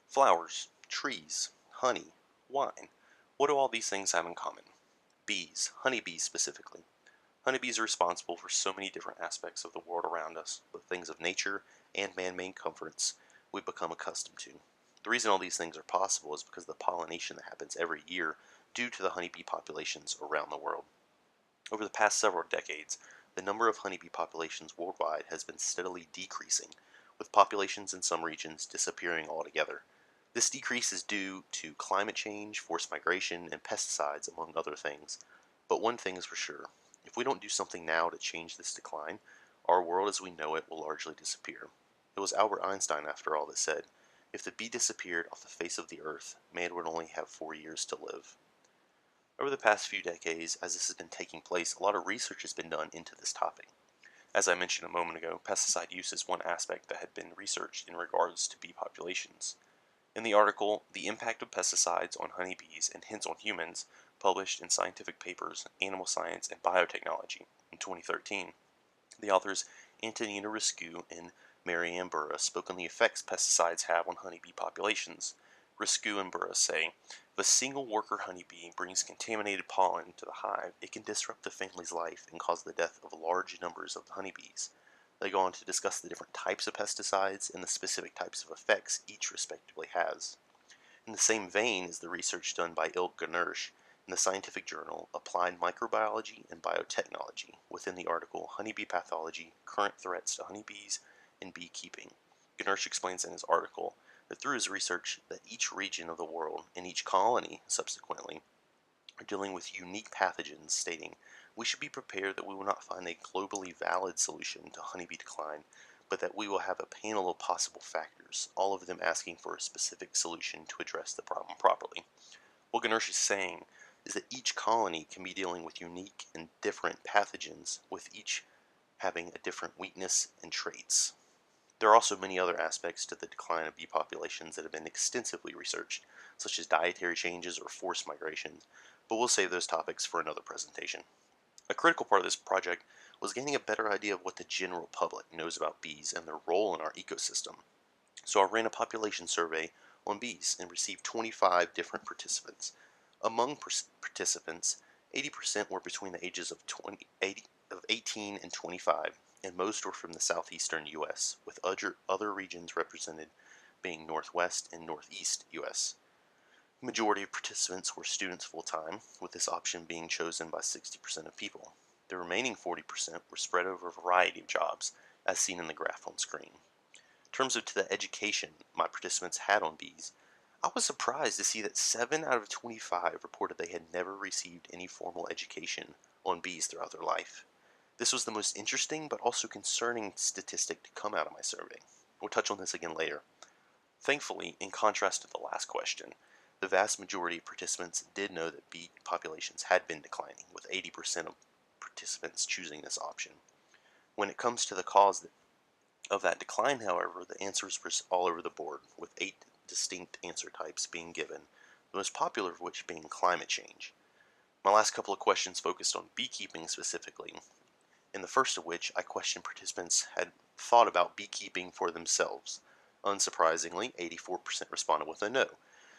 Flowers, trees, honey, wine. What do all these things have in common? Bees, honeybees specifically. Honeybees are responsible for so many different aspects of the world around us, both things of nature and man-made comforts we've become accustomed to. The reason all these things are possible is because of the pollination that happens every year due to the honeybee populations around the world. Over the past several decades, the number of honeybee populations worldwide has been steadily decreasing, with populations in some regions disappearing altogether. This decrease is due to climate change, forced migration, and pesticides, among other things. But one thing is for sure, if we don't do something now to change this decline, our world as we know it will largely disappear. It was Albert Einstein, after all, that said, if the bee disappeared off the face of the earth, man would only have 4 years to live. Over the past few decades, as this has been taking place, a lot of research has been done into this topic. As I mentioned a moment ago, pesticide use is one aspect that had been researched in regards to bee populations. In the article, The Impact of Pesticides on Honeybees and Hence on Humans, published in Scientific Papers, Animal Science and Biotechnology in 2013, the authors Antonina Riscu and Marianne Burra spoke on the effects pesticides have on honeybee populations. Riscu and Burra say, if a single worker honeybee brings contaminated pollen to the hive, it can disrupt the family's life and cause the death of large numbers of honeybees. They go on to discuss the different types of pesticides and the specific types of effects each respectively has. In the same vein is the research done by Ilk Ganersh in the scientific journal Applied Microbiology and Biotechnology within the article Honeybee Pathology, Current Threats to Honeybees and Beekeeping. Ganersh explains in his article that through his research that each region of the world and each colony, subsequently, are dealing with unique pathogens, stating, we should be prepared that we will not find a globally valid solution to honeybee decline, but that we will have a panel of possible factors, all of them asking for a specific solution to address the problem properly. What Ganersh is saying is that each colony can be dealing with unique and different pathogens, with each having a different weakness and traits. There are also many other aspects to the decline of bee populations that have been extensively researched, such as dietary changes or forced migrations, but we'll save those topics for another presentation. A critical part of this project was gaining a better idea of what the general public knows about bees and their role in our ecosystem. So I ran a population survey on bees and received 25 different participants. Among participants, 80% were between the ages of 18 and 25, and most were from the southeastern U.S., with other regions represented being northwest and northeast U.S. The majority of participants were students full-time, with this option being chosen by 60% of people. The remaining 40% were spread over a variety of jobs, as seen in the graph on screen. In terms of the education my participants had on bees, I was surprised to see that 7 out of 25 reported they had never received any formal education on bees throughout their life. This was the most interesting but also concerning statistic to come out of my survey. We'll touch on this again later. Thankfully, in contrast to the last question, the vast majority of participants did know that bee populations had been declining, with 80% of participants choosing this option. When it comes to the cause of that decline, however, the answers were all over the board, with 8 distinct answer types being given, the most popular of which being climate change. My last couple of questions focused on beekeeping specifically, in the first of which I questioned participants had thought about beekeeping for themselves. Unsurprisingly, 84% responded with a no.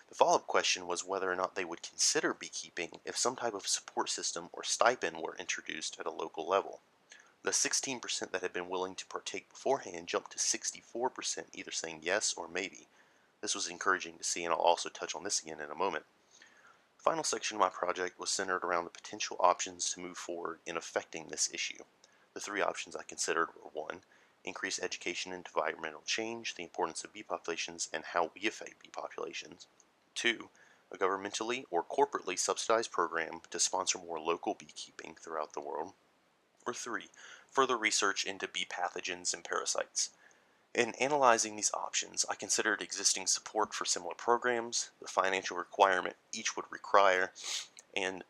The follow-up question was whether or not they would consider beekeeping if some type of support system or stipend were introduced at a local level. The 16% that had been willing to partake beforehand jumped to 64%, either saying yes or maybe. This was encouraging to see, and I'll also touch on this again in a moment. The final section of my project was centered around the potential options to move forward in affecting this issue. The 3 options I considered were 1. Increase education into environmental change, the importance of bee populations, and how we affect bee populations. 2. A governmentally or corporately subsidized program to sponsor more local beekeeping throughout the world. Or 3. Further research into bee pathogens and parasites. In analyzing these options, I considered existing support for similar programs, the financial requirement each would require, and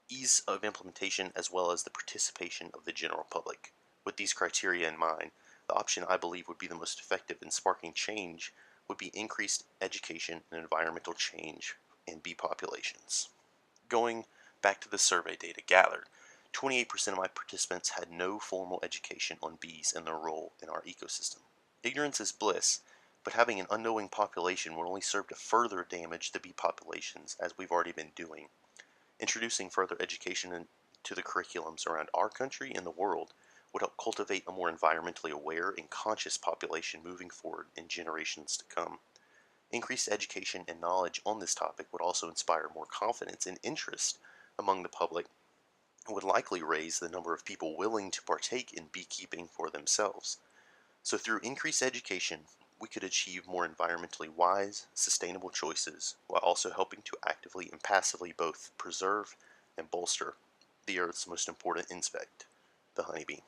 ease of implementation as well as the participation of the general public. With these criteria in mind, the option I believe would be the most effective in sparking change would be increased education and environmental change in bee populations. Going back to the survey data gathered, 28% of my participants had no formal education on bees and their role in our ecosystem. Ignorance is bliss, but having an unknowing population would only serve to further damage the bee populations, as we've already been doing. Introducing further education into the curriculums around our country and the world would help cultivate a more environmentally aware and conscious population moving forward in generations to come. Increased education and knowledge on this topic would also inspire more confidence and interest among the public and would likely raise the number of people willing to partake in beekeeping for themselves. So, through increased education, we could achieve more environmentally wise, sustainable choices while also helping to actively and passively both preserve and bolster the Earth's most important insect, the honeybee.